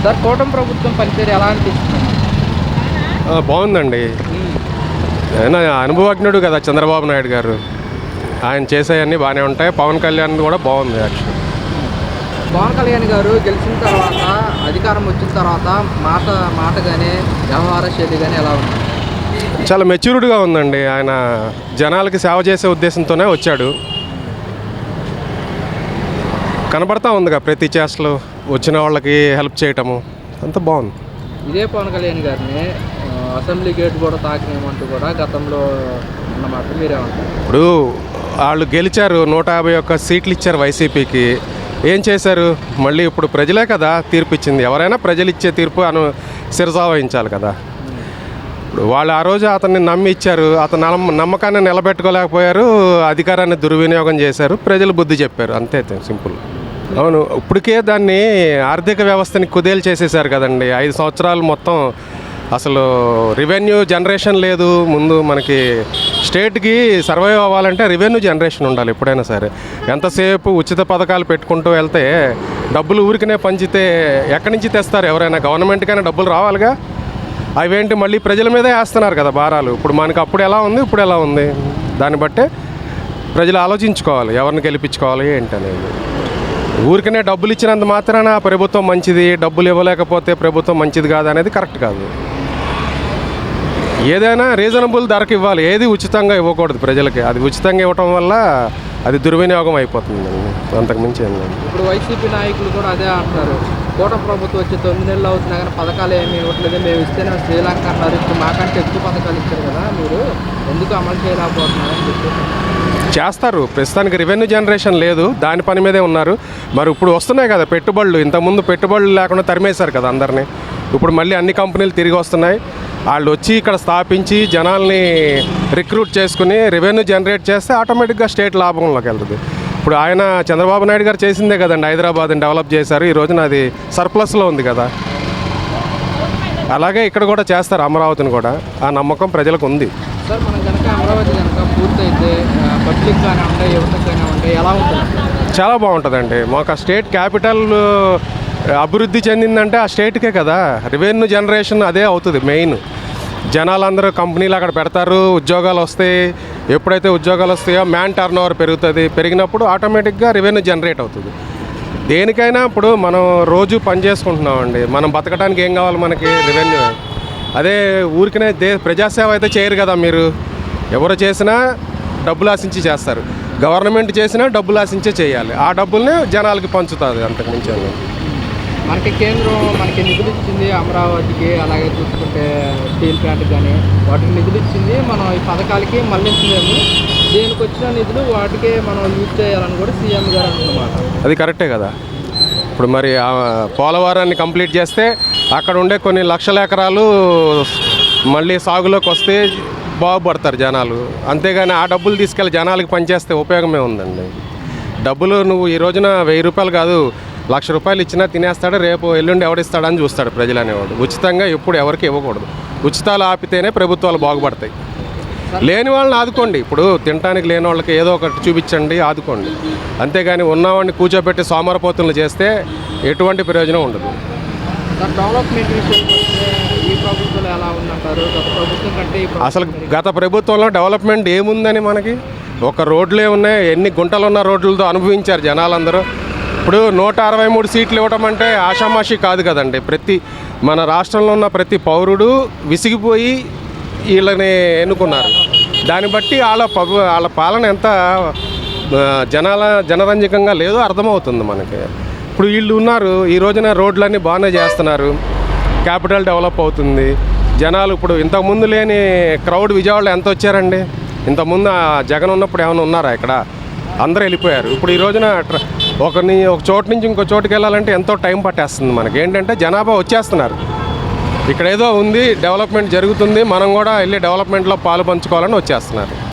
Sir కూటమి ప్రభుత్వం పనితీరు ఎలా అనిపిస్తుంది? బాగుందండి. ఆయన అనుభవజ్ఞుడు కదా చంద్రబాబు నాయుడు గారు. ఆయన చేసేవన్నీ బాగానే ఉంటాయి. పవన్ కళ్యాణ్ కూడా బాగుంది యాక్చువల్. పవన్ కళ్యాణ్ గారు గెలిచిన తర్వాత, అధికారం వచ్చిన తర్వాత మాట కానీ వ్యవహార శైలి కానీ ఎలా ఉంది? చాలా మెచ్యూర్డ్గా ఉందండి. ఆయన జనాలకి సేవ చేసే ఉద్దేశంతోనే వచ్చాడు. కనబడతా ఉందిగా ప్రతి చేష్టలు, వచ్చిన వాళ్ళకి హెల్ప్ చేయటము అంత బాగుంది. ఇదే పవన్ కళ్యాణ్ గారిని అసెంబ్లీ గేట్ కూడా తాకినేమంటూ కూడా గతంలో అన్నమాట, మీరేమంటారు? ఇప్పుడు వాళ్ళు గెలిచారు, 151 సీట్లు ఇచ్చారు వైసీపీకి. ఏం చేశారు? మళ్ళీ ఇప్పుడు ప్రజలే కదా తీర్పు ఇచ్చింది. ఎవరైనా ప్రజలు ఇచ్చే తీర్పు శిరసావహించాలి కదా. ఇప్పుడు వాళ్ళు ఆ రోజు అతన్ని నమ్మి ఇచ్చారు, అతను నమ్మకాన్ని నిలబెట్టుకోలేకపోయారు, అధికారాన్ని దుర్వినియోగం చేశారు, ప్రజలు బుద్ధి చెప్పారు, అంతే సింపుల్. అవును, ఇప్పటికే దాన్ని ఆర్థిక వ్యవస్థని కుదేలు చేసేసారు కదండి. 5 సంవత్సరాలు మొత్తం అసలు రెవెన్యూ జనరేషన్ లేదు. ముందు మనకి స్టేట్కి సర్వైవ్ అవ్వాలంటే రెవెన్యూ జనరేషన్ ఉండాలి ఎప్పుడైనా సరే. ఎంతసేపు ఉచిత పథకాలు పెట్టుకుంటూ వెళ్తే డబ్బులు ఊరికనే పంచితే ఎక్కడి నుంచి తెస్తారు ఎవరైనా? గవర్నమెంట్కైనా డబ్బులు రావాలిగా. అవేంటి మళ్ళీ ప్రజల మీదే వేస్తున్నారు కదా భారాలు. ఇప్పుడు మనకి అప్పుడు ఎలా ఉంది, ఇప్పుడు ఎలా ఉంది, దాన్ని బట్టే ప్రజలు ఆలోచించుకోవాలి ఎవరిని గెలిపించుకోవాలి ఏంటనేది. ఊరికనే డబ్బులు ఇచ్చినంత మాత్రాన ప్రభుత్వం మంచిది, డబ్బులు ఇవ్వలేకపోతే ప్రభుత్వం మంచిది కాదు అనేది కరెక్ట్ కాదు. ఏదైనా రీజనబుల్ ధరకు ఇవ్వాలి, ఏది ఉచితంగా ఇవ్వకూడదు ప్రజలకి. అది ఉచితంగా ఇవ్వటం వల్ల అది దుర్వినియోగం అయిపోతుంది, అంతకుమించి ఏం లేదు. ఇప్పుడు వైసీపీ నాయకులు కూడా అదే అంటారు, కూటమి ప్రభుత్వం వచ్చి 9 నెలలు అవుతున్నా కానీ పథకాలు ఏమీ ఇవ్వట్లేదు, మేము ఇస్తేనే శ్రీలంక అన్నారు, ఇప్పుడు మాకంటే ఎక్కువ పథకాలు ఇచ్చారు కదా, మీరు ఎందుకు అమలు చేయలేకపోతున్నారని చెప్పి చేస్తారు. ప్రస్తుతానికి రెవెన్యూ జనరేషన్ లేదు, దాని పని మీదే ఉన్నారు. మరి ఇప్పుడు వస్తున్నాయి కదా పెట్టుబడులు. ఇంతకుముందు పెట్టుబడులు లేకుండా తరిమేశారు కదా అందరినీ. ఇప్పుడు మళ్ళీ అన్ని కంపెనీలు తిరిగి వస్తున్నాయి. వాళ్ళు వచ్చి ఇక్కడ స్థాపించి జనాల్ని రిక్రూట్ చేసుకుని రెవెన్యూ జనరేట్ చేస్తే ఆటోమేటిక్గా స్టేట్ లాభంలోకి వెళ్తుంది. ఇప్పుడు ఆయన చంద్రబాబు నాయుడు గారు చేసిందే కదండి, హైదరాబాద్ని డెవలప్ చేశారు. ఈ రోజున అది సర్ప్లస్లో ఉంది కదా. అలాగే ఇక్కడ కూడా చేస్తారు, అమరావతిని కూడా. ఆ నమ్మకం ప్రజలకు ఉంది. సార్, మనం కనుక అమరావతి కనుక పూర్తయితే పబ్లిక్ కానీ ఉంటాయి, యువతకైనా ఉంటాయి, ఎలా ఉంటుంది? చాలా బాగుంటుందండి. మాకు ఆ స్టేట్ క్యాపిటల్ అభివృద్ధి చెందిందంటే ఆ స్టేట్కే కదా. రెవెన్యూ జనరేషన్ అదే అవుతుంది మెయిన్. జనాలందరూ కంపెనీలు అక్కడ పెడతారు, ఉద్యోగాలు వస్తాయి. ఎప్పుడైతే ఉద్యోగాలు వస్తాయో మ్యాన్ టర్న్ ఓవర్ పెరుగుతుంది. పెరిగినప్పుడు ఆటోమేటిక్గా రెవెన్యూ జనరేట్ అవుతుంది. దేనికైనా ఇప్పుడు మనం రోజు పని చేసుకుంటున్నామండి, మనం బతకడానికి ఏం కావాలి? మనకి రెవెన్యూ. అదే ఊరికనే ప్రజాసేవ అయితే చేయరు కదా మీరు. ఎవరు చేసినా డబ్బులు ఆశించి చేస్తారు, గవర్నమెంట్ చేసినా డబ్బులు ఆశించే చేయాలి. ఆ డబ్బుల్ని జనాలకి పంచుతుంది, అంతకుమించి. మనకి కేంద్రం మనకి నిధులు ఇచ్చింది అమరావతికి, అలాగే చూసుకుంటే స్టీల్ ప్లాంట్కి కానీ వాటికి నిధులు ఇచ్చింది. మనం ఈ పథకాలకి మళ్ళించలేము, దేనికి వచ్చిన నిధులు వాటికే మనం యూజ్ చేయాలని కూడా సీఎం గారు అంటున్నమాట. అది కరెక్టే కదా. ఇప్పుడు మరి పోలవరాన్ని కంప్లీట్ చేస్తే అక్కడ ఉండే కొన్ని లక్షల ఎకరాలు మళ్ళీ సాగులోకి వస్తే బాగుపడతారు జనాలు. అంతేగాని ఆ డబ్బులు తీసుకెళ్ళి జనాలకి పనిచేస్తే ఉపయోగమే ఉందండి. డబ్బులు నువ్వు ఈ రోజున 1000 రూపాయలు కాదు, 1,00,000 రూపాయలు ఇచ్చినా తినేస్తాడు, రేపు ఎల్లుండి ఎవడిస్తాడని చూస్తాడు ప్రజలు అనేవాడు. ఉచితంగా ఎప్పుడు ఎవరికి ఇవ్వకూడదు. ఉచితాలు ఆపితేనే ప్రభుత్వాలు బాగుపడతాయి. లేని వాళ్ళని ఆదుకోండి. ఇప్పుడు తినడానికి లేని వాళ్ళకి ఏదో ఒకటి చూపించండి, ఆదుకోండి. అంతేగాని ఉన్నవాడిని కూర్చోబెట్టి సోమరపోతులు చేస్తే ఎటువంటి ప్రయోజనం ఉండదు. డెవలప్మెంట్ ఈ ప్రభుత్వంలో ఎలా ఉందంటారు? గత ప్రభుత్వం కంటే అసలు గత ప్రభుత్వంలో డెవలప్మెంట్ ఏముందని మనకి? ఒక రోడ్లే ఉన్నాయి, ఎన్ని గుంటలు ఉన్న రోడ్లతో అనుభవించారు జనాలందరూ. ఇప్పుడు 163 సీట్లు ఇవ్వటం అంటే ఆషామాషి కాదు కదండి. మన రాష్ట్రంలో ఉన్న ప్రతి పౌరుడు విసిగిపోయి వీళ్ళని ఎన్నుకున్నారు. దాన్ని బట్టి వాళ్ళ పాలన ఎంత జనరంజకంగా లేదో అర్థమవుతుంది మనకి. ఇప్పుడు వీళ్ళు ఉన్నారు, ఈ రోజున రోడ్లన్నీ బాగానే చేస్తున్నారు, క్యాపిటల్ డెవలప్ అవుతుంది. జనాలు ఇప్పుడు ఇంతకుముందు లేని క్రౌడ్ విజయవాడలో ఎంత వచ్చారండి? ఇంతకుముందు జగన్ ఉన్నప్పుడు ఏమైనా ఉన్నారా ఇక్కడ? అందరూ వెళ్ళిపోయారు. ఇప్పుడు ఈ రోజున ఒక చోటు నుంచి ఇంకో చోటుకి వెళ్ళాలంటే ఎంతో టైం పట్టేస్తుంది మనకి. ఏంటంటే జనాభా వచ్చేస్తున్నారు. ఇక్కడ ఏదో ఉంది, డెవలప్మెంట్ జరుగుతుంది, మనం కూడా వెళ్ళి డెవలప్మెంట్లో పాలు పంచుకోవాలని వచ్చేస్తున్నారు.